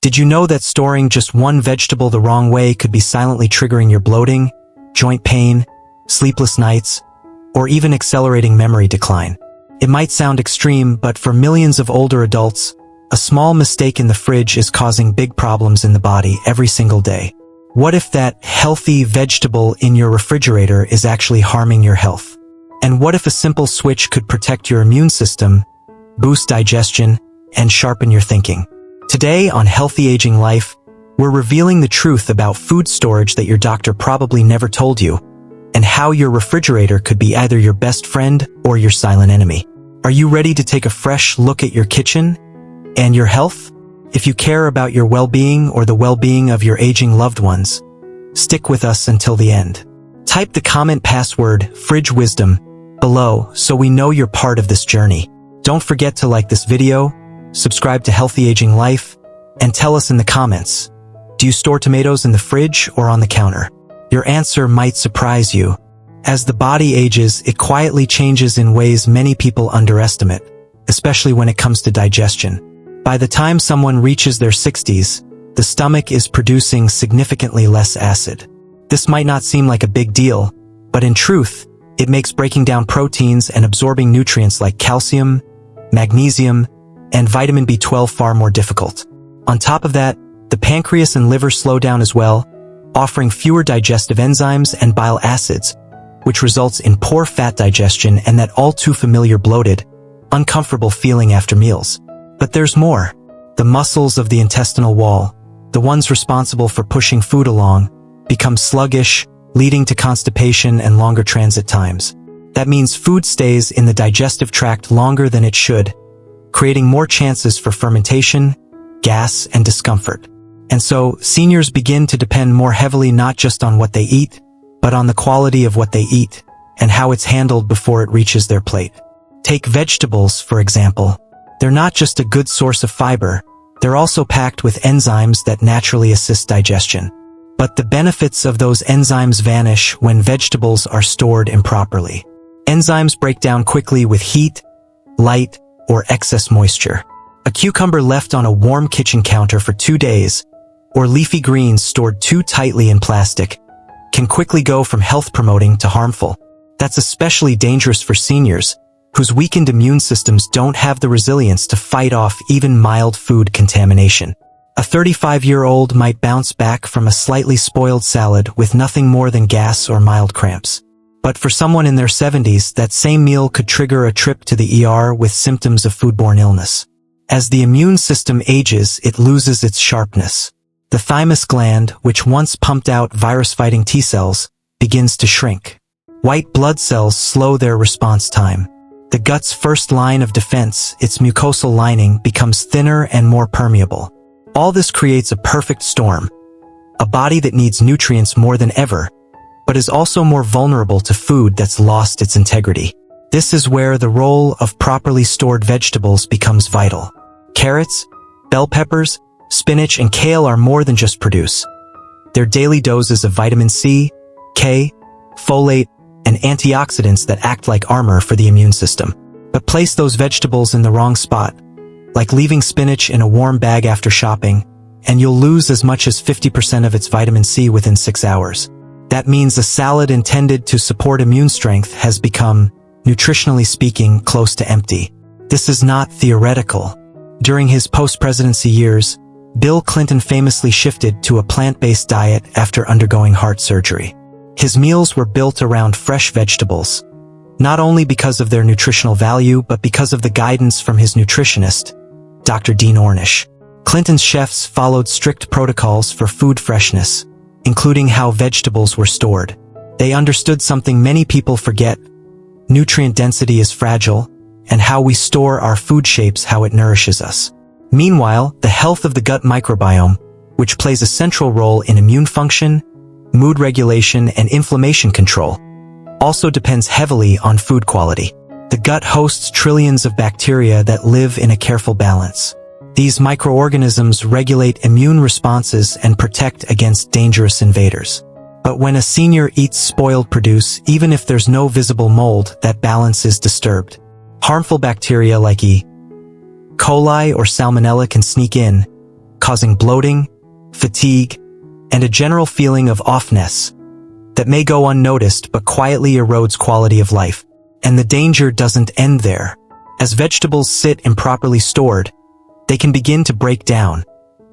Did you know that storing just one vegetable the wrong way could be silently triggering your bloating, joint pain, sleepless nights, or even accelerating memory decline? It might sound extreme, but for millions of older adults, a small mistake in the fridge is causing big problems in the body every single day. What if that healthy vegetable in your refrigerator is actually harming your health? And what if a simple switch could protect your immune system, boost digestion, and sharpen your thinking? Today on Healthy Aging Life, we're revealing the truth about food storage that your doctor probably never told you, and how your refrigerator could be either your best friend or your silent enemy. Are you ready to take a fresh look at your kitchen and your health? If you care about your well-being or the well-being of your aging loved ones, stick with us until the end. Type the comment password FridgeWisdom below so we know you're part of this journey. Don't forget to like this video, subscribe to Healthy Aging Life, and tell us in the comments, do you store tomatoes in the fridge or on the counter? Your answer might surprise you. As the body ages, it quietly changes in ways many people underestimate, especially when it comes to digestion. By the time someone reaches their 60s, the stomach is producing significantly less acid. This might not seem like a big deal, but in truth, it makes breaking down proteins and absorbing nutrients like calcium, magnesium, and vitamin B12 far more difficult. On top of that, the pancreas and liver slow down as well, offering fewer digestive enzymes and bile acids, which results in poor fat digestion and that all too familiar bloated, uncomfortable feeling after meals. But there's more. The muscles of the intestinal wall, the ones responsible for pushing food along, become sluggish, leading to constipation and longer transit times. That means food stays in the digestive tract longer than it should, creating more chances for fermentation, gas, and discomfort. And so, seniors begin to depend more heavily not just on what they eat, but on the quality of what they eat and how it's handled before it reaches their plate. Take vegetables, for example. They're not just a good source of fiber, they're also packed with enzymes that naturally assist digestion. But the benefits of those enzymes vanish when vegetables are stored improperly. Enzymes break down quickly with heat, light, or excess moisture. A cucumber left on a warm kitchen counter for 2 days, or leafy greens stored too tightly in plastic, can quickly go from health-promoting to harmful. That's especially dangerous for seniors, whose weakened immune systems don't have the resilience to fight off even mild food contamination. A 35-year-old might bounce back from a slightly spoiled salad with nothing more than gas or mild cramps. But for someone in their 70s, that same meal could trigger a trip to the ER with symptoms of foodborne illness. As the immune system ages, it loses its sharpness. The thymus gland, which once pumped out virus-fighting T cells, begins to shrink. White blood cells slow their response time. The gut's first line of defense, its mucosal lining, becomes thinner and more permeable. All this creates a perfect storm. A body that needs nutrients more than ever, but is also more vulnerable to food that's lost its integrity. This is where the role of properly stored vegetables becomes vital. Carrots, bell peppers, spinach, and kale are more than just produce. They're daily doses of vitamin C, K, folate, and antioxidants that act like armor for the immune system. But place those vegetables in the wrong spot, like leaving spinach in a warm bag after shopping, and you'll lose as much as 50% of its vitamin C within 6 hours. That means a salad intended to support immune strength has become, nutritionally speaking, close to empty. This is not theoretical. During his post-presidency years, Bill Clinton famously shifted to a plant-based diet after undergoing heart surgery. His meals were built around fresh vegetables, not only because of their nutritional value, but because of the guidance from his nutritionist, Dr. Dean Ornish. Clinton's chefs followed strict protocols for food freshness, including how vegetables were stored. They understood something many people forget: nutrient density is fragile, and how we store our food shapes how it nourishes us. Meanwhile, the health of the gut microbiome, which plays a central role in immune function, mood regulation, and inflammation control, also depends heavily on food quality. The gut hosts trillions of bacteria that live in a careful balance. These microorganisms regulate immune responses and protect against dangerous invaders. But when a senior eats spoiled produce, even if there's no visible mold, that balance is disturbed. Harmful bacteria like E. coli or salmonella can sneak in, causing bloating, fatigue, and a general feeling of offness that may go unnoticed but quietly erodes quality of life. And the danger doesn't end there. As vegetables sit improperly stored, they can begin to break down,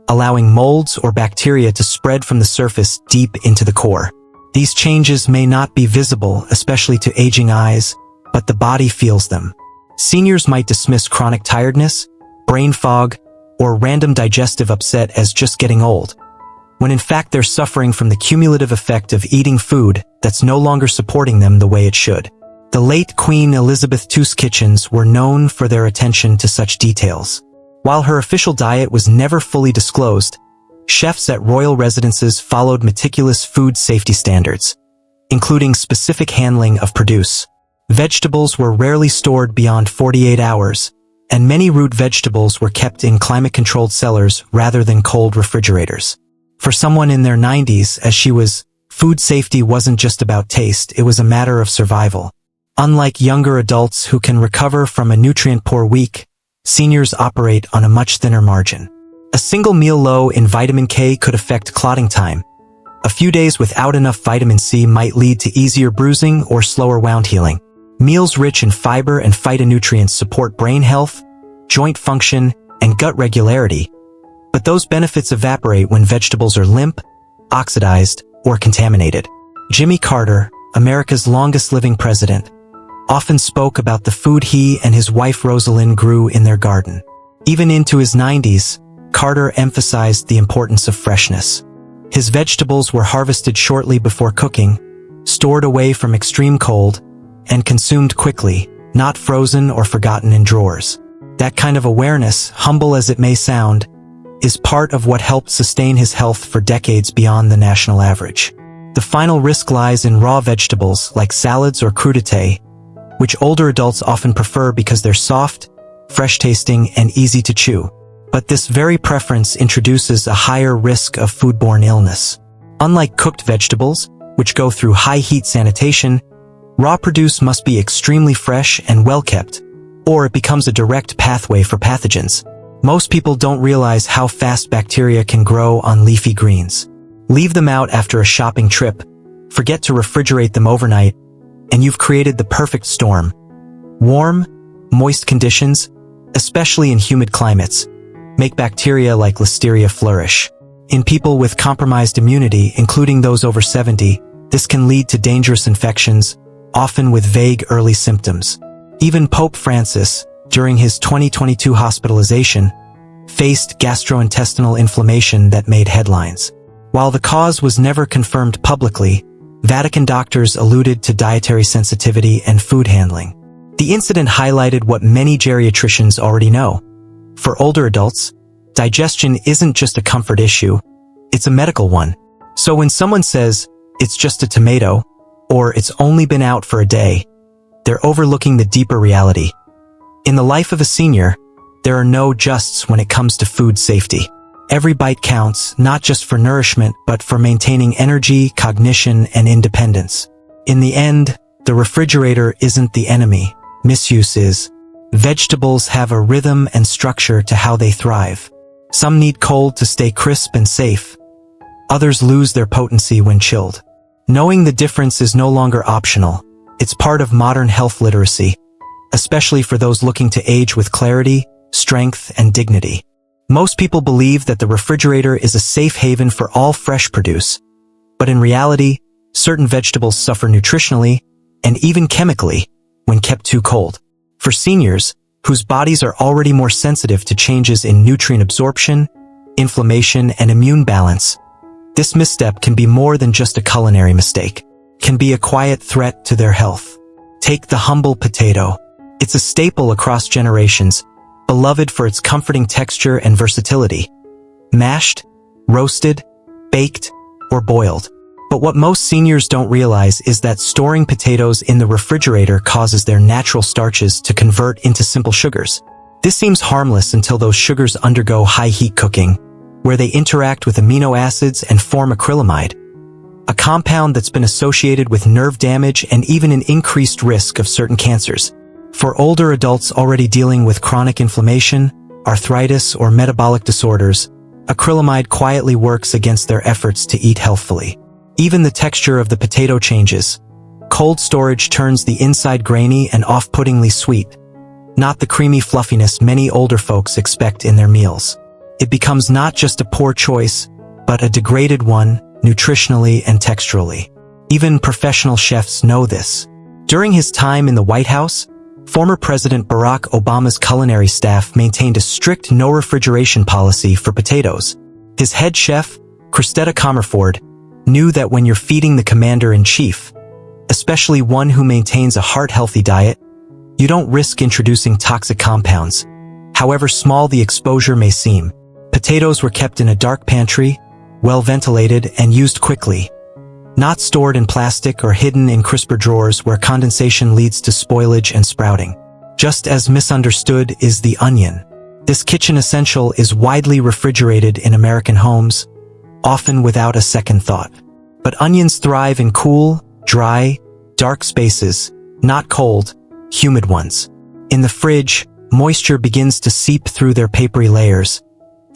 allowing molds or bacteria to spread from the surface deep into the core. These changes may not be visible, especially to aging eyes, but the body feels them. Seniors might dismiss chronic tiredness, brain fog, or random digestive upset as just getting old, when in fact they're suffering from the cumulative effect of eating food that's no longer supporting them the way it should. The late Queen Elizabeth II's kitchens were known for their attention to such details. While her official diet was never fully disclosed, chefs at royal residences followed meticulous food safety standards, including specific handling of produce. Vegetables were rarely stored beyond 48 hours, and many root vegetables were kept in climate-controlled cellars rather than cold refrigerators. For someone in their 90s, as she was, food safety wasn't just about taste, it was a matter of survival. Unlike younger adults who can recover from a nutrient-poor week, seniors operate on a much thinner margin. A single meal low in vitamin K could affect clotting time. A few days without enough vitamin C might lead to easier bruising or slower wound healing. Meals rich in fiber and phytonutrients support brain health, joint function, and gut regularity, but those benefits evaporate when vegetables are limp, oxidized, or contaminated. Jimmy Carter, America's longest-living president, often spoke about the food he and his wife Rosalind grew in their garden. Even into his 90s, Carter emphasized the importance of freshness. His vegetables were harvested shortly before cooking, stored away from extreme cold, and consumed quickly, not frozen or forgotten in drawers. That kind of awareness, humble as it may sound, is part of what helped sustain his health for decades beyond the national average. The final risk lies in raw vegetables like salads or crudités, which older adults often prefer because they're soft, fresh-tasting, and easy to chew. But this very preference introduces a higher risk of foodborne illness. Unlike cooked vegetables, which go through high-heat sanitation, raw produce must be extremely fresh and well-kept, or it becomes a direct pathway for pathogens. Most people don't realize how fast bacteria can grow on leafy greens. Leave them out after a shopping trip, forget to refrigerate them overnight, and you've created the perfect storm. Warm, moist conditions, especially in humid climates, make bacteria like Listeria flourish. In people with compromised immunity, including those over 70, this can lead to dangerous infections, often with vague early symptoms. Even Pope Francis, during his 2022 hospitalization, faced gastrointestinal inflammation that made headlines. While the cause was never confirmed publicly, Vatican doctors alluded to dietary sensitivity and food handling. The incident highlighted what many geriatricians already know. For older adults, digestion isn't just a comfort issue, it's a medical one. So when someone says, "It's just a tomato," or "It's only been out for a day," they're overlooking the deeper reality. In the life of a senior, there are no justs when it comes to food safety. Every bite counts, not just for nourishment, but for maintaining energy, cognition, and independence. In the end, the refrigerator isn't the enemy, misuse is. Vegetables have a rhythm and structure to how they thrive. Some need cold to stay crisp and safe. Others lose their potency when chilled. Knowing the difference is no longer optional. It's part of modern health literacy, especially for those looking to age with clarity, strength, and dignity. Most people believe that the refrigerator is a safe haven for all fresh produce, but in reality, certain vegetables suffer nutritionally and even chemically when kept too cold. For seniors, whose bodies are already more sensitive to changes in nutrient absorption, inflammation, and immune balance, this misstep can be more than just a culinary mistake. It can be a quiet threat to their health. Take the humble potato. It's a staple across generations, beloved for its comforting texture and versatility. Mashed, roasted, baked, or boiled. But what most seniors don't realize is that storing potatoes in the refrigerator causes their natural starches to convert into simple sugars. This seems harmless until those sugars undergo high-heat cooking, where they interact with amino acids and form acrylamide, a compound that's been associated with nerve damage and even an increased risk of certain cancers. For older adults already dealing with chronic inflammation, arthritis, or metabolic disorders, acrylamide quietly works against their efforts to eat healthfully. Even the texture of the potato changes. Cold storage turns the inside grainy and off-puttingly sweet, not the creamy fluffiness many older folks expect in their meals. It becomes not just a poor choice, but a degraded one, nutritionally and texturally. Even professional chefs know this. During his time in the White House, former President Barack Obama's culinary staff maintained a strict no-refrigeration policy for potatoes. His head chef, Christetta Comerford, knew that when you're feeding the commander-in-chief, especially one who maintains a heart-healthy diet, you don't risk introducing toxic compounds, however small the exposure may seem. Potatoes were kept in a dark pantry, well ventilated and used quickly, not stored in plastic or hidden in crisper drawers where condensation leads to spoilage and sprouting. Just as misunderstood is the onion. This kitchen essential is widely refrigerated in American homes, often without a second thought. But onions thrive in cool, dry, dark spaces, not cold, humid ones. In the fridge, moisture begins to seep through their papery layers,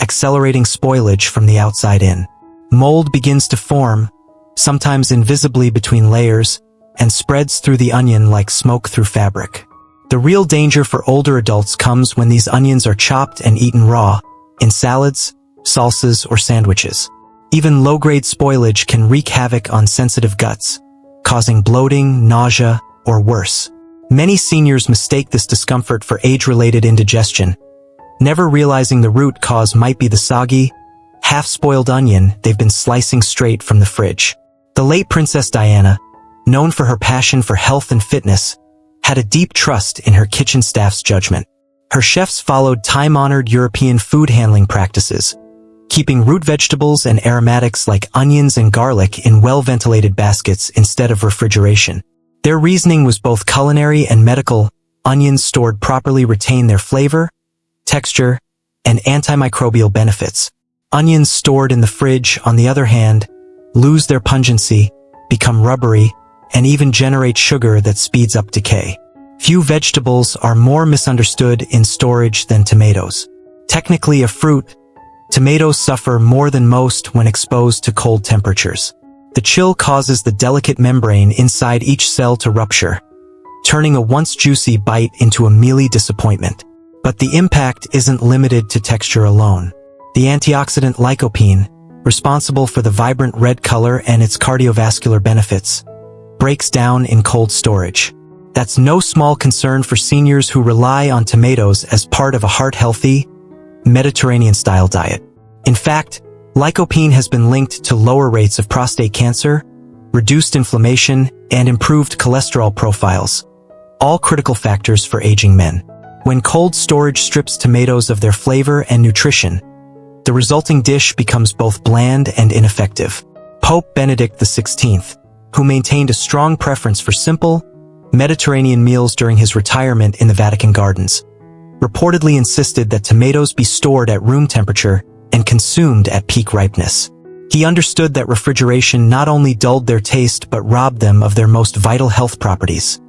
accelerating spoilage from the outside in. Mold begins to form, sometimes invisibly between layers, and spreads through the onion like smoke through fabric. The real danger for older adults comes when these onions are chopped and eaten raw, in salads, salsas, or sandwiches. Even low-grade spoilage can wreak havoc on sensitive guts, causing bloating, nausea, or worse. Many seniors mistake this discomfort for age-related indigestion, never realizing the root cause might be the soggy, half-spoiled onion they've been slicing straight from the fridge. The late Princess Diana, known for her passion for health and fitness, had a deep trust in her kitchen staff's judgment. Her chefs followed time-honored European food handling practices, keeping root vegetables and aromatics like onions and garlic in well-ventilated baskets instead of refrigeration. Their reasoning was both culinary and medical. Onions stored properly retain their flavor, texture, and antimicrobial benefits. Onions stored in the fridge, on the other hand, lose their pungency, become rubbery, and even generate sugar that speeds up decay. Few vegetables are more misunderstood in storage than tomatoes. Technically a fruit, tomatoes suffer more than most when exposed to cold temperatures. The chill causes the delicate membrane inside each cell to rupture, turning a once juicy bite into a mealy disappointment. But the impact isn't limited to texture alone. The antioxidant lycopene, responsible for the vibrant red color and its cardiovascular benefits, breaks down in cold storage. That's no small concern for seniors who rely on tomatoes as part of a heart-healthy, Mediterranean-style diet. In fact, lycopene has been linked to lower rates of prostate cancer, reduced inflammation, and improved cholesterol profiles, all critical factors for aging men. When cold storage strips tomatoes of their flavor and nutrition, the resulting dish becomes both bland and ineffective. Pope Benedict XVI, who maintained a strong preference for simple, Mediterranean meals during his retirement in the Vatican Gardens, reportedly insisted that tomatoes be stored at room temperature and consumed at peak ripeness. He understood that refrigeration not only dulled their taste but robbed them of their most vital health properties,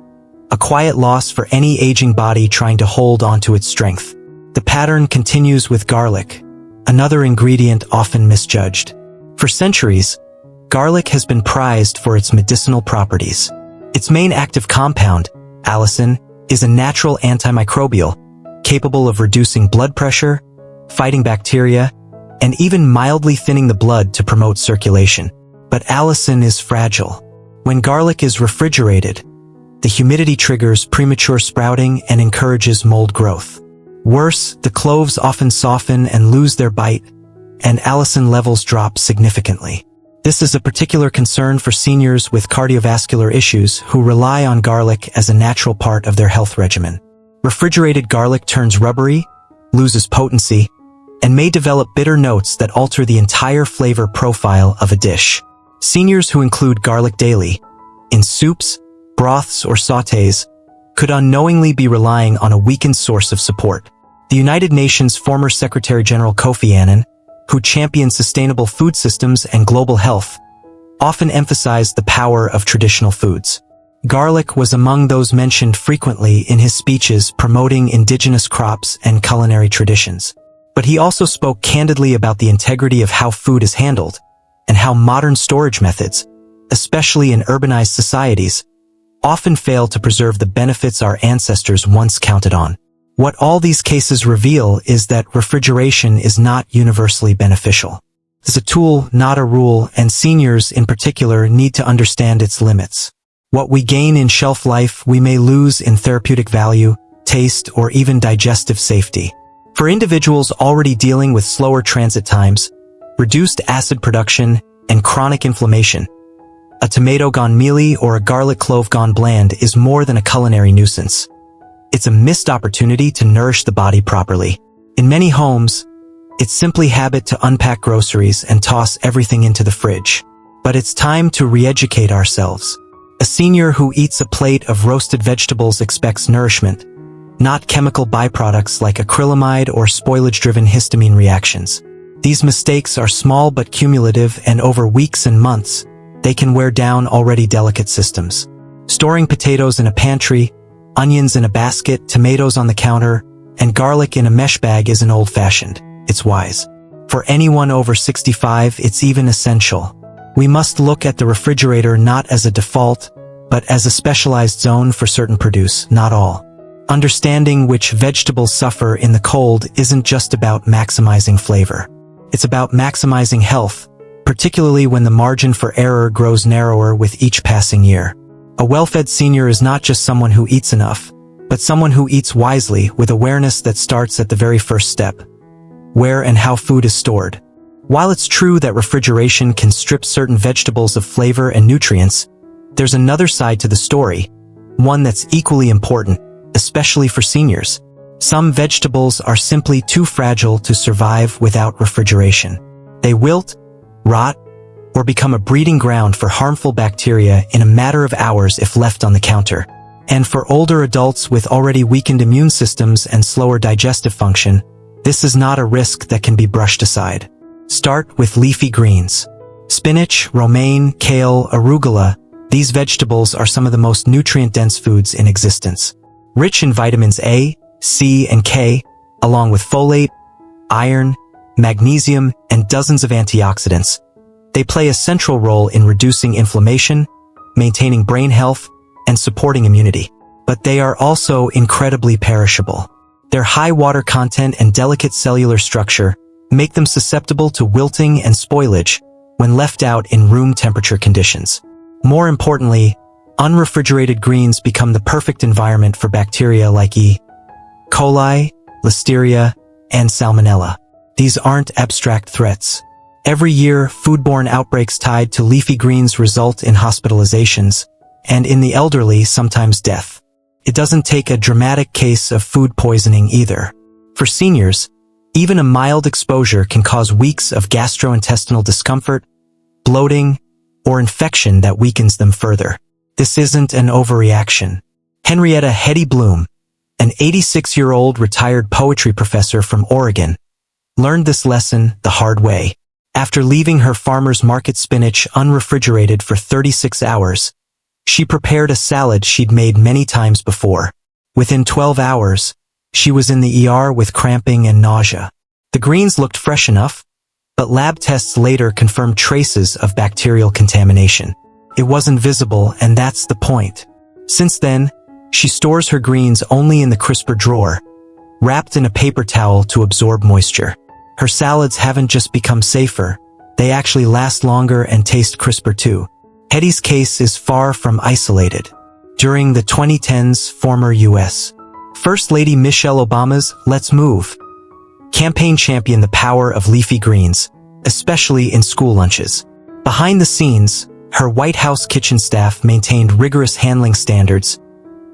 a quiet loss for any aging body trying to hold onto its strength. The pattern continues with garlic, another ingredient often misjudged. For centuries, garlic has been prized for its medicinal properties. Its main active compound, allicin, is a natural antimicrobial, capable of reducing blood pressure, fighting bacteria, and even mildly thinning the blood to promote circulation. But allicin is fragile. When garlic is refrigerated, the humidity triggers premature sprouting and encourages mold growth. Worse, the cloves often soften and lose their bite, and allicin levels drop significantly. This is a particular concern for seniors with cardiovascular issues who rely on garlic as a natural part of their health regimen. Refrigerated garlic turns rubbery, loses potency, and may develop bitter notes that alter the entire flavor profile of a dish. Seniors who include garlic daily, in soups, broths, or sautés, could unknowingly be relying on a weakened source of support. The United Nations former Secretary General Kofi Annan, who championed sustainable food systems and global health, often emphasized the power of traditional foods. Garlic was among those mentioned frequently in his speeches promoting indigenous crops and culinary traditions. But he also spoke candidly about the integrity of how food is handled, and how modern storage methods, especially in urbanized societies, often fail to preserve the benefits our ancestors once counted on. What all these cases reveal is that refrigeration is not universally beneficial. It's a tool, not a rule, and seniors in particular need to understand its limits. What we gain in shelf life, we may lose in therapeutic value, taste, or even digestive safety. For individuals already dealing with slower transit times, reduced acid production, and chronic inflammation, a tomato gone mealy or a garlic clove gone bland is more than a culinary nuisance. It's a missed opportunity to nourish the body properly. In many homes, it's simply habit to unpack groceries and toss everything into the fridge. But it's time to re-educate ourselves. A senior who eats a plate of roasted vegetables expects nourishment, not chemical byproducts like acrylamide or spoilage-driven histamine reactions. These mistakes are small but cumulative, and over weeks and months, they can wear down already delicate systems. Storing potatoes in a pantry, onions in a basket, tomatoes on the counter, and garlic in a mesh bag isn't old-fashioned. It's wise. For anyone over 65, it's even essential. We must look at the refrigerator not as a default, but as a specialized zone for certain produce, not all. Understanding which vegetables suffer in the cold isn't just about maximizing flavor. It's about maximizing health, particularly when the margin for error grows narrower with each passing year. A well-fed senior is not just someone who eats enough, but someone who eats wisely with awareness that starts at the very first step: where and how food is stored. While it's true that refrigeration can strip certain vegetables of flavor and nutrients, there's another side to the story, one that's equally important, especially for seniors. Some vegetables are simply too fragile to survive without refrigeration. They wilt, rot, or become a breeding ground for harmful bacteria in a matter of hours if left on the counter. And for older adults with already weakened immune systems and slower digestive function, this is not a risk that can be brushed aside. Start with leafy greens. Spinach, romaine, kale, arugula, these vegetables are some of the most nutrient-dense foods in existence. Rich in vitamins A, C, and K, along with folate, iron, magnesium, and dozens of antioxidants, they play a central role in reducing inflammation, maintaining brain health, and supporting immunity. But they are also incredibly perishable. Their high water content and delicate cellular structure make them susceptible to wilting and spoilage when left out in room temperature conditions. More importantly, unrefrigerated greens become the perfect environment for bacteria like E. coli, Listeria, and Salmonella. These aren't abstract threats. Every year, foodborne outbreaks tied to leafy greens result in hospitalizations, and in the elderly, sometimes death. It doesn't take a dramatic case of food poisoning either. For seniors, even a mild exposure can cause weeks of gastrointestinal discomfort, bloating, or infection that weakens them further. This isn't an overreaction. Henrietta Hetty Bloom, an 86-year-old retired poetry professor from Oregon, learned this lesson the hard way. After leaving her farmer's market spinach unrefrigerated for 36 hours, she prepared a salad she'd made many times before. Within 12 hours, she was in the ER with cramping and nausea. The greens looked fresh enough, but lab tests later confirmed traces of bacterial contamination. It wasn't visible, and that's the point. Since then, she stores her greens only in the crisper drawer, wrapped in a paper towel to absorb moisture. Her salads haven't just become safer, they actually last longer and taste crisper too. Hetty's case is far from isolated. During the 2010s, former U.S. First Lady Michelle Obama's Let's Move campaign championed the power of leafy greens, especially in school lunches. Behind the scenes, her White House kitchen staff maintained rigorous handling standards.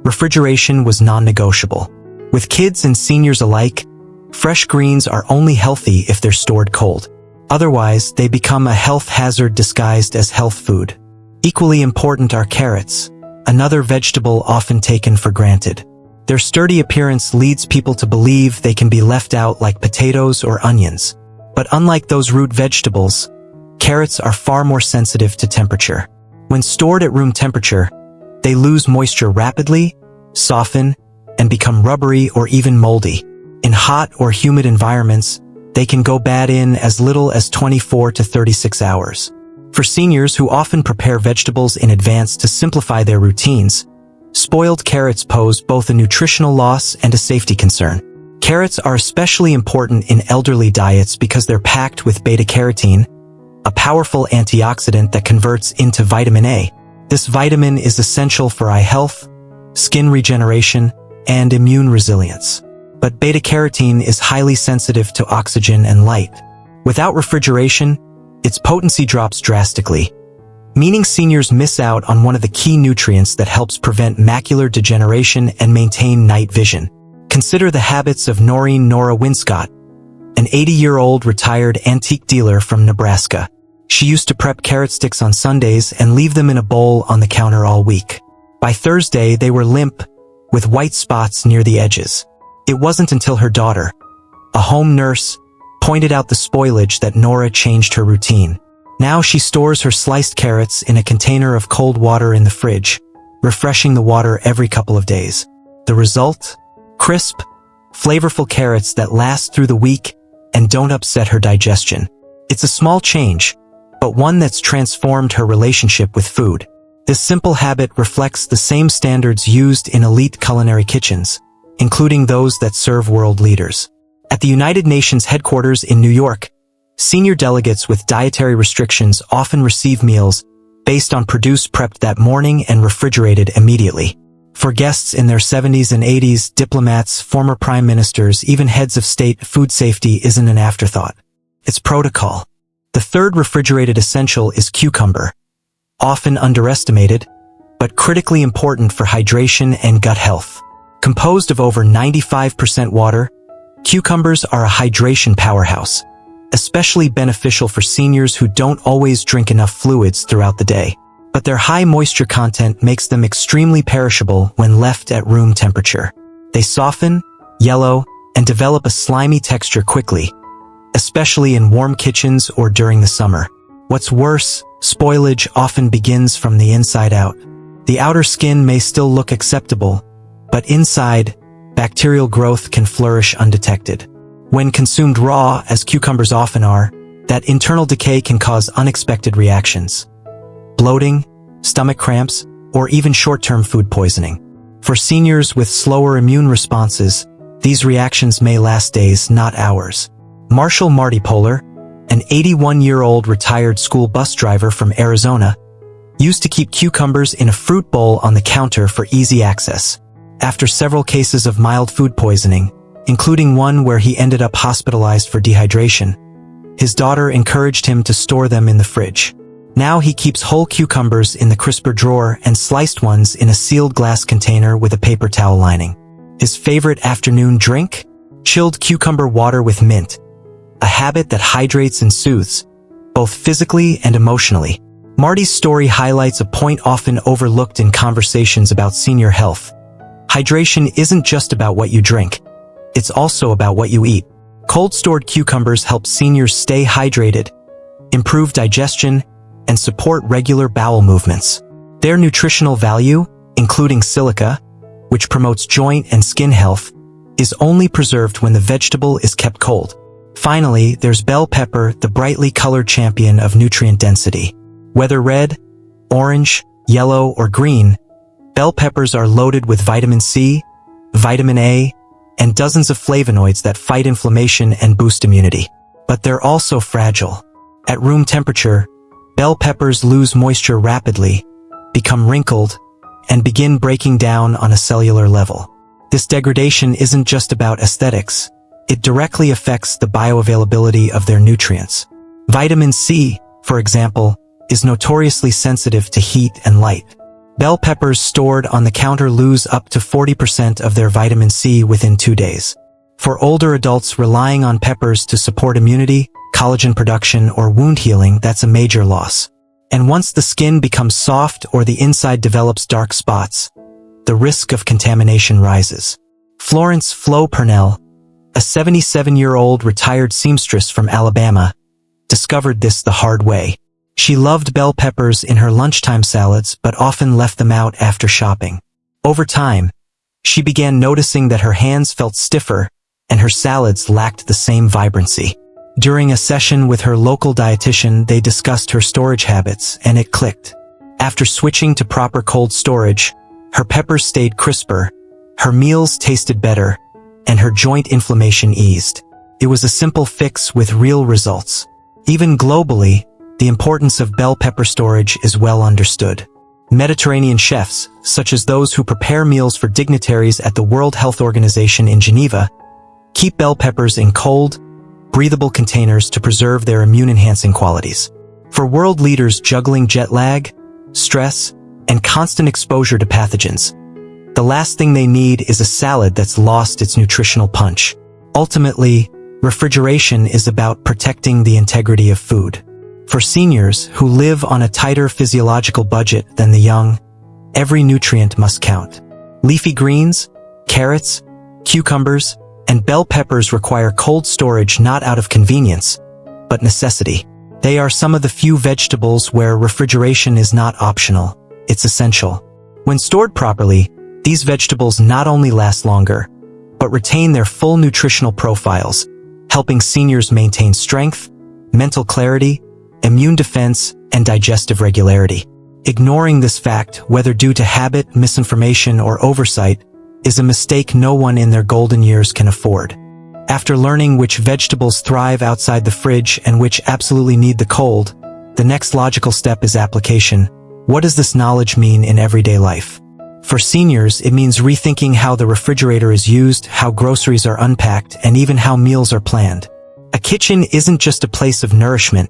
Refrigeration was non-negotiable. With kids and seniors alike, fresh greens are only healthy if they're stored cold. Otherwise, they become a health hazard disguised as health food. Equally important are carrots, another vegetable often taken for granted. Their sturdy appearance leads people to believe they can be left out like potatoes or onions. But unlike those root vegetables, carrots are far more sensitive to temperature. When stored at room temperature, they lose moisture rapidly, soften, and become rubbery or even moldy. In hot or humid environments, they can go bad in as little as 24 to 36 hours. For seniors who often prepare vegetables in advance to simplify their routines, spoiled carrots pose both a nutritional loss and a safety concern. Carrots are especially important in elderly diets because they're packed with beta-carotene, a powerful antioxidant that converts into vitamin A. This vitamin is essential for eye health, skin regeneration, and immune resilience. But beta-carotene is highly sensitive to oxygen and light. Without refrigeration, its potency drops drastically, meaning seniors miss out on one of the key nutrients that helps prevent macular degeneration and maintain night vision. Consider the habits of Noreen Nora Winscott, an 80-year-old retired antique dealer from Nebraska. She used to prep carrot sticks on Sundays and leave them in a bowl on the counter all week. By Thursday, they were limp, with white spots near the edges. It wasn't until her daughter, a home nurse, pointed out the spoilage that Nora changed her routine. Now she stores her sliced carrots in a container of cold water in the fridge, refreshing the water every couple of days. The result? Crisp, flavorful carrots that last through the week and don't upset her digestion. It's a small change, but one that's transformed her relationship with food. This simple habit reflects the same standards used in elite culinary kitchens, including those that serve world leaders. At the United Nations headquarters in New York, senior delegates with dietary restrictions often receive meals based on produce prepped that morning and refrigerated immediately. For guests in their 70s and 80s, diplomats, former prime ministers, even heads of state, food safety isn't an afterthought. It's protocol. The third refrigerated essential is cucumber, often underestimated, but critically important for hydration and gut health. Composed of over 95% water, cucumbers are a hydration powerhouse, especially beneficial for seniors who don't always drink enough fluids throughout the day. But their high moisture content makes them extremely perishable when left at room temperature. They soften, yellow, and develop a slimy texture quickly, especially in warm kitchens or during the summer. What's worse, spoilage often begins from the inside out. The outer skin may still look acceptable, but inside, bacterial growth can flourish undetected. When consumed raw, as cucumbers often are, that internal decay can cause unexpected reactions: bloating, stomach cramps, or even short-term food poisoning. For seniors with slower immune responses, these reactions may last days, not hours. Marshall Marty Poehler, an 81-year-old retired school bus driver from Arizona, used to keep cucumbers in a fruit bowl on the counter for easy access. After several cases of mild food poisoning, including one where he ended up hospitalized for dehydration, his daughter encouraged him to store them in the fridge. Now he keeps whole cucumbers in the crisper drawer and sliced ones in a sealed glass container with a paper towel lining. His favorite afternoon drink? Chilled cucumber water with mint, a habit that hydrates and soothes, both physically and emotionally. Marty's story highlights a point often overlooked in conversations about senior health. Hydration isn't just about what you drink. It's also about what you eat. Cold-stored cucumbers help seniors stay hydrated, improve digestion, and support regular bowel movements. Their nutritional value, including silica, which promotes joint and skin health, is only preserved when the vegetable is kept cold. Finally, there's bell pepper, the brightly colored champion of nutrient density. Whether red, orange, yellow, or green, bell peppers are loaded with vitamin C, vitamin A, and dozens of flavonoids that fight inflammation and boost immunity. But they're also fragile. At room temperature, bell peppers lose moisture rapidly, become wrinkled, and begin breaking down on a cellular level. This degradation isn't just about aesthetics. It directly affects the bioavailability of their nutrients. Vitamin C, for example, is notoriously sensitive to heat and light. Bell peppers stored on the counter lose up to 40% of their vitamin C within 2 days. For older adults relying on peppers to support immunity, collagen production, or wound healing, that's a major loss. And once the skin becomes soft or the inside develops dark spots, the risk of contamination rises. Florence Flo Purnell, a 77-year-old retired seamstress from Alabama, discovered this the hard way. She loved bell peppers in her lunchtime salads but often left them out after shopping. Over time, she began noticing that her hands felt stiffer and her salads lacked the same vibrancy. During a session with her local dietitian, they discussed her storage habits, and it clicked. After switching to proper cold storage, her peppers stayed crisper, her meals tasted better, and her joint inflammation eased. It was a simple fix with real results. Even globally, the importance of bell pepper storage is well understood. Mediterranean chefs, such as those who prepare meals for dignitaries at the World Health Organization in Geneva, keep bell peppers in cold, breathable containers to preserve their immune-enhancing qualities. For world leaders juggling jet lag, stress, and constant exposure to pathogens, the last thing they need is a salad that's lost its nutritional punch. Ultimately, refrigeration is about protecting the integrity of food. For seniors who live on a tighter physiological budget than the young, every nutrient must count. Leafy greens, carrots, cucumbers, and bell peppers require cold storage not out of convenience, but necessity. They are some of the few vegetables where refrigeration is not optional, it's essential. When stored properly, these vegetables not only last longer, but retain their full nutritional profiles, helping seniors maintain strength, mental clarity, immune defense, and digestive regularity. Ignoring this fact, whether due to habit, misinformation, or oversight, is a mistake no one in their golden years can afford. After learning which vegetables thrive outside the fridge and which absolutely need the cold, the next logical step is application. What does this knowledge mean in everyday life? For seniors, it means rethinking how the refrigerator is used, how groceries are unpacked, and even how meals are planned. A kitchen isn't just a place of nourishment,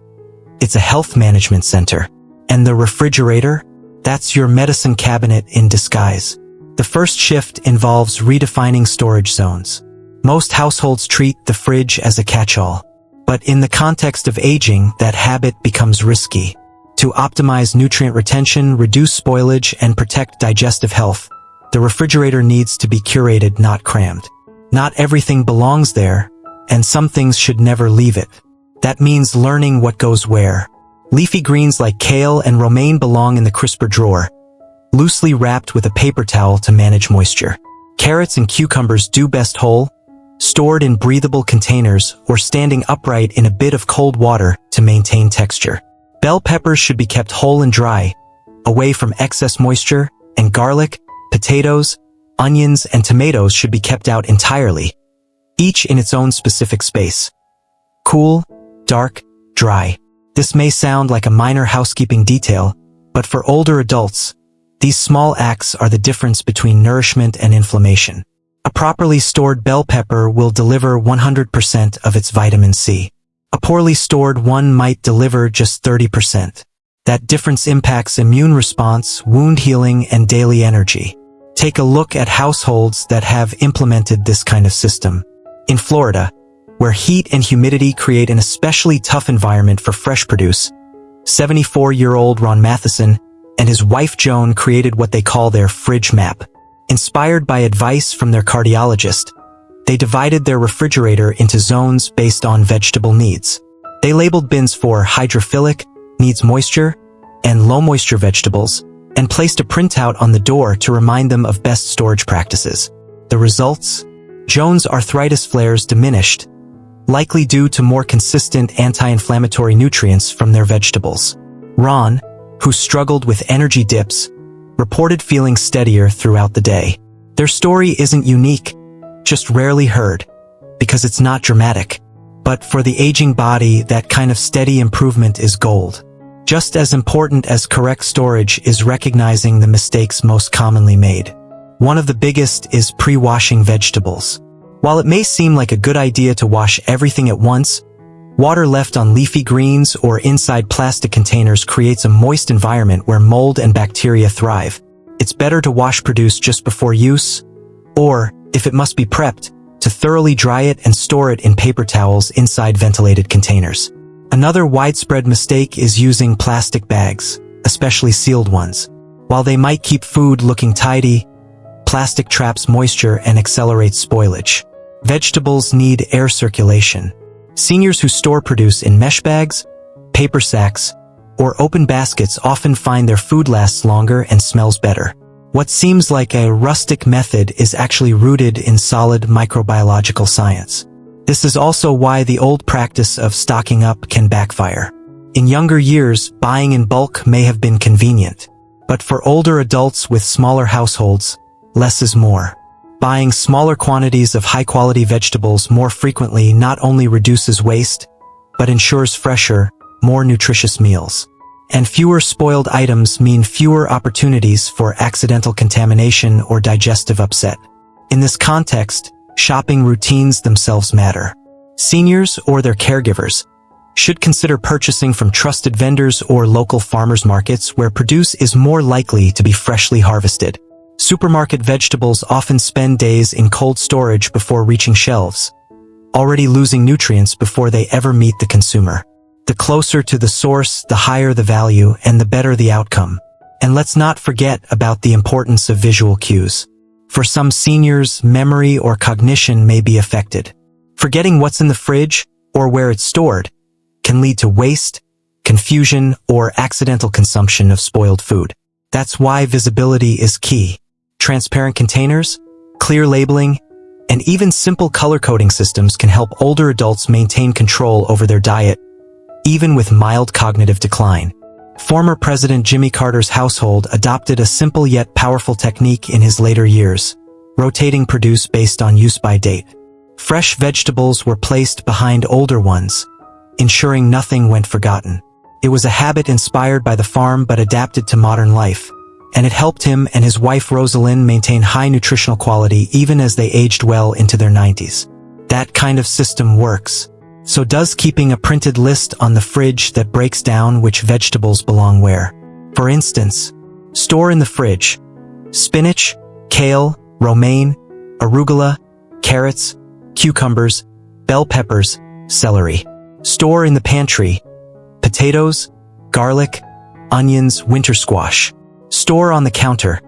it's a health management center. And the refrigerator? That's your medicine cabinet in disguise. The first shift involves redefining storage zones. Most households treat the fridge as a catch-all. But in the context of aging, that habit becomes risky. To optimize nutrient retention, reduce spoilage, and protect digestive health, the refrigerator needs to be curated, not crammed. Not everything belongs there, and some things should never leave it. That means learning what goes where. Leafy greens like kale and romaine belong in the crisper drawer, loosely wrapped with a paper towel to manage moisture. Carrots and cucumbers do best whole, stored in breathable containers or standing upright in a bit of cold water to maintain texture. Bell peppers should be kept whole and dry, away from excess moisture, and garlic, potatoes, onions, and tomatoes should be kept out entirely, each in its own specific space. Cool, dark, dry. This may sound like a minor housekeeping detail, but for older adults, these small acts are the difference between nourishment and inflammation. A properly stored bell pepper will deliver 100% of its vitamin C. A poorly stored one might deliver just 30%. That difference impacts immune response, wound healing, and daily energy. Take a look at households that have implemented this kind of system. In Florida, where heat and humidity create an especially tough environment for fresh produce, 74-year-old Ron Matheson and his wife Joan created what they call their fridge map. Inspired by advice from their cardiologist, they divided their refrigerator into zones based on vegetable needs. They labeled bins for hydrophilic, needs moisture, and low-moisture vegetables, and placed a printout on the door to remind them of best storage practices. The results? Joan's arthritis flares diminished, likely due to more consistent anti-inflammatory nutrients from their vegetables. Ron, who struggled with energy dips, reported feeling steadier throughout the day. Their story isn't unique, just rarely heard, because it's not dramatic. But for the aging body, that kind of steady improvement is gold. Just as important as correct storage is recognizing the mistakes most commonly made. One of the biggest is pre-washing vegetables. While it may seem like a good idea to wash everything at once, water left on leafy greens or inside plastic containers creates a moist environment where mold and bacteria thrive. It's better to wash produce just before use, or, if it must be prepped, to thoroughly dry it and store it in paper towels inside ventilated containers. Another widespread mistake is using plastic bags, especially sealed ones. While they might keep food looking tidy, plastic traps moisture and accelerates spoilage. Vegetables need air circulation. Seniors who store produce in mesh bags, paper sacks, or open baskets often find their food lasts longer and smells better. What seems like a rustic method is actually rooted in solid microbiological science. This is also why the old practice of stocking up can backfire. In younger years, buying in bulk may have been convenient. But for older adults with smaller households, less is more. Buying smaller quantities of high-quality vegetables more frequently not only reduces waste, but ensures fresher, more nutritious meals. And fewer spoiled items mean fewer opportunities for accidental contamination or digestive upset. In this context, shopping routines themselves matter. Seniors or their caregivers should consider purchasing from trusted vendors or local farmers markets where produce is more likely to be freshly harvested. Supermarket vegetables often spend days in cold storage before reaching shelves, already losing nutrients before they ever meet the consumer. The closer to the source, the higher the value and the better the outcome. And let's not forget about the importance of visual cues. For some seniors, memory or cognition may be affected. Forgetting what's in the fridge or where it's stored can lead to waste, confusion, or accidental consumption of spoiled food. That's why visibility is key. Transparent containers, clear labeling, and even simple color coding systems can help older adults maintain control over their diet, even with mild cognitive decline. Former President Jimmy Carter's household adopted a simple yet powerful technique in his later years, rotating produce based on use-by date. Fresh vegetables were placed behind older ones, ensuring nothing went forgotten. It was a habit inspired by the farm but adapted to modern life, and it helped him and his wife Rosalind maintain high nutritional quality even as they aged well into their 90s. That kind of system works. So does keeping a printed list on the fridge that breaks down which vegetables belong where. For instance, store in the fridge spinach, kale, romaine, arugula, carrots, cucumbers, bell peppers, celery. Store in the pantry potatoes, garlic, onions, winter squash. Store on the counter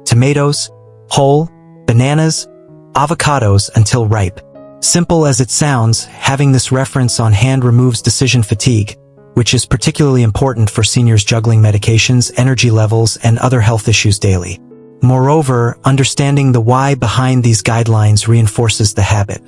tomatoes, whole, bananas, avocados until ripe. Simple as it sounds, having this reference on hand removes decision fatigue, which is particularly important for seniors juggling medications, energy levels, and other health issues daily. Moreover, understanding the why behind these guidelines reinforces the habit.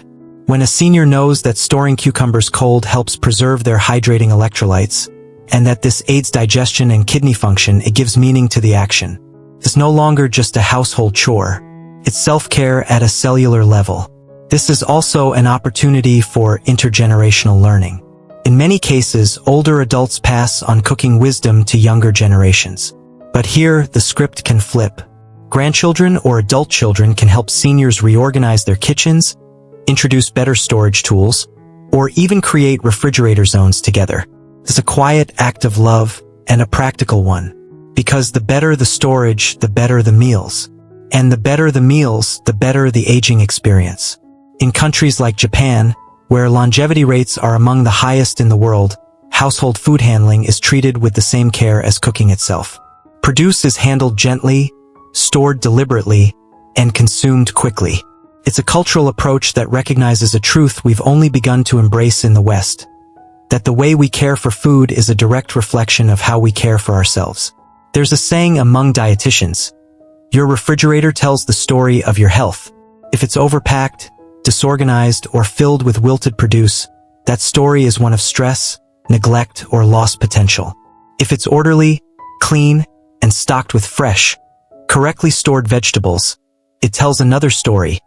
When a senior knows that storing cucumbers cold helps preserve their hydrating electrolytes, and that this aids digestion and kidney function, it gives meaning to the action. It's no longer just a household chore. It's self-care at a cellular level. This is also an opportunity for intergenerational learning. In many cases, older adults pass on cooking wisdom to younger generations. But here, the script can flip. Grandchildren or adult children can help seniors reorganize their kitchens, introduce better storage tools, or even create refrigerator zones together. It's a quiet act of love and a practical one. Because the better the storage, the better the meals. And the better the meals, the better the aging experience. In countries like Japan, where longevity rates are among the highest in the world, household food handling is treated with the same care as cooking itself. Produce is handled gently, stored deliberately, and consumed quickly. It's a cultural approach that recognizes a truth we've only begun to embrace in the West, that the way we care for food is a direct reflection of how we care for ourselves. There's a saying among dietitians, your refrigerator tells the story of your health. If it's overpacked, disorganized, or filled with wilted produce, that story is one of stress, neglect, or lost potential. If it's orderly, clean, and stocked with fresh, correctly stored vegetables, it tells another story,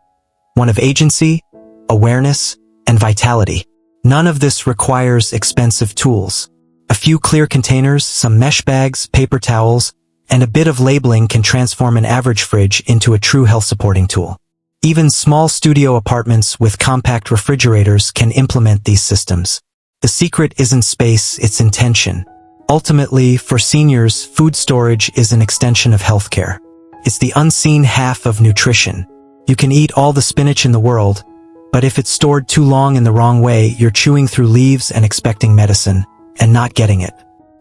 one of agency, awareness, and vitality. None of this requires expensive tools. A few clear containers, some mesh bags, paper towels, and a bit of labeling can transform an average fridge into a true health-supporting tool. Even small studio apartments with compact refrigerators can implement these systems. The secret isn't space, it's intention. Ultimately, for seniors, food storage is an extension of healthcare. It's the unseen half of nutrition. You can eat all the spinach in the world, but if it's stored too long in the wrong way, you're chewing through leaves and expecting medicine, and not getting it.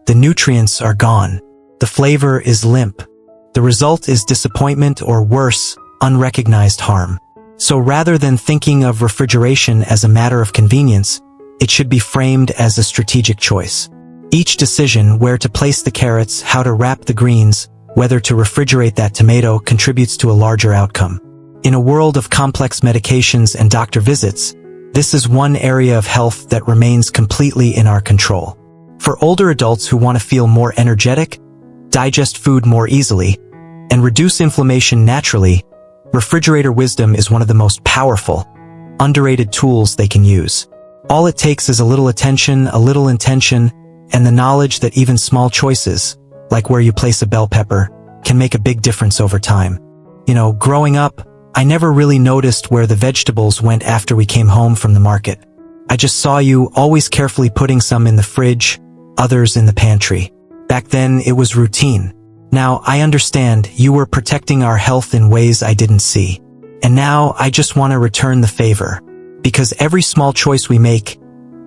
The nutrients are gone. The flavor is limp. The result is disappointment or worse, unrecognized harm. So rather than thinking of refrigeration as a matter of convenience, it should be framed as a strategic choice. Each decision, where to place the carrots, how to wrap the greens, whether to refrigerate that tomato contributes to a larger outcome. In a world of complex medications and doctor visits, this is one area of health that remains completely in our control. For older adults who want to feel more energetic, digest food more easily, and reduce inflammation naturally, refrigerator wisdom is one of the most powerful, underrated tools they can use. All it takes is a little attention, a little intention, and the knowledge that even small choices, like where you place a bell pepper, can make a big difference over time. Growing up, I never really noticed where the vegetables went after we came home from the market. I just saw you always carefully putting some in the fridge, others in the pantry. Back then, it was routine. Now, I understand you were protecting our health in ways I didn't see. And now, I just want to return the favor. Because every small choice we make,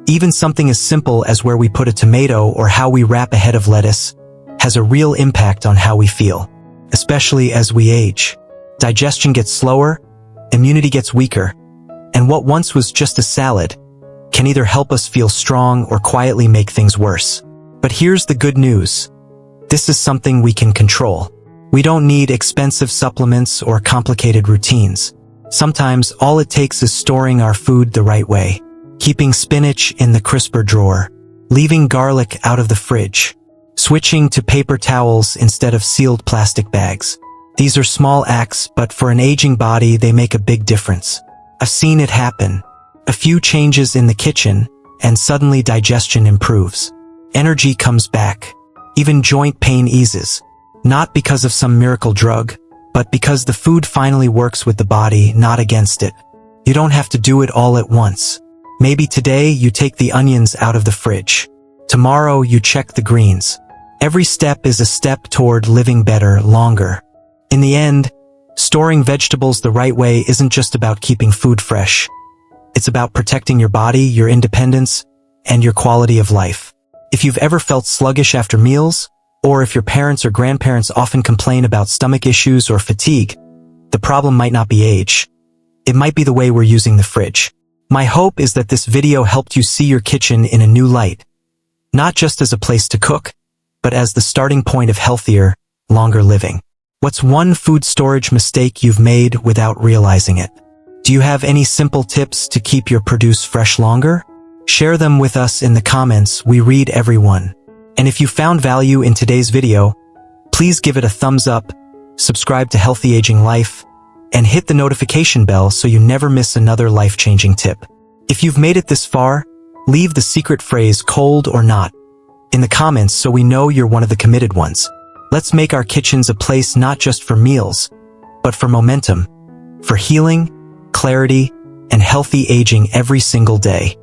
even something as simple as where we put a tomato or how we wrap a head of lettuce, has a real impact on how we feel, especially as we age. Digestion gets slower, immunity gets weaker, and what once was just a salad can either help us feel strong or quietly make things worse. But here's the good news. This is something we can control. We don't need expensive supplements or complicated routines. Sometimes all it takes is storing our food the right way, keeping spinach in the crisper drawer, leaving garlic out of the fridge, switching to paper towels instead of sealed plastic bags. These are small acts, but for an aging body, they make a big difference. I've seen it happen. A few changes in the kitchen, and suddenly digestion improves. Energy comes back. Even joint pain eases. Not because of some miracle drug, but because the food finally works with the body, not against it. You don't have to do it all at once. Maybe today you take the onions out of the fridge. Tomorrow you check the greens. Every step is a step toward living better, longer. In the end, storing vegetables the right way isn't just about keeping food fresh. It's about protecting your body, your independence, and your quality of life. If you've ever felt sluggish after meals, or if your parents or grandparents often complain about stomach issues or fatigue, the problem might not be age. It might be the way we're using the fridge. My hope is that this video helped you see your kitchen in a new light, not just as a place to cook, but as the starting point of healthier, longer living. What's one food storage mistake you've made without realizing it? Do you have any simple tips to keep your produce fresh longer? Share them with us in the comments. We read every one. And if you found value in today's video, please give it a thumbs up, subscribe to Healthy Aging Life, and hit the notification bell so you never miss another life-changing tip. If you've made it this far, leave the secret phrase "cold or not" in the comments so we know you're one of the committed ones. Let's make our kitchens a place not just for meals, but for momentum, for healing, clarity, and healthy aging every single day.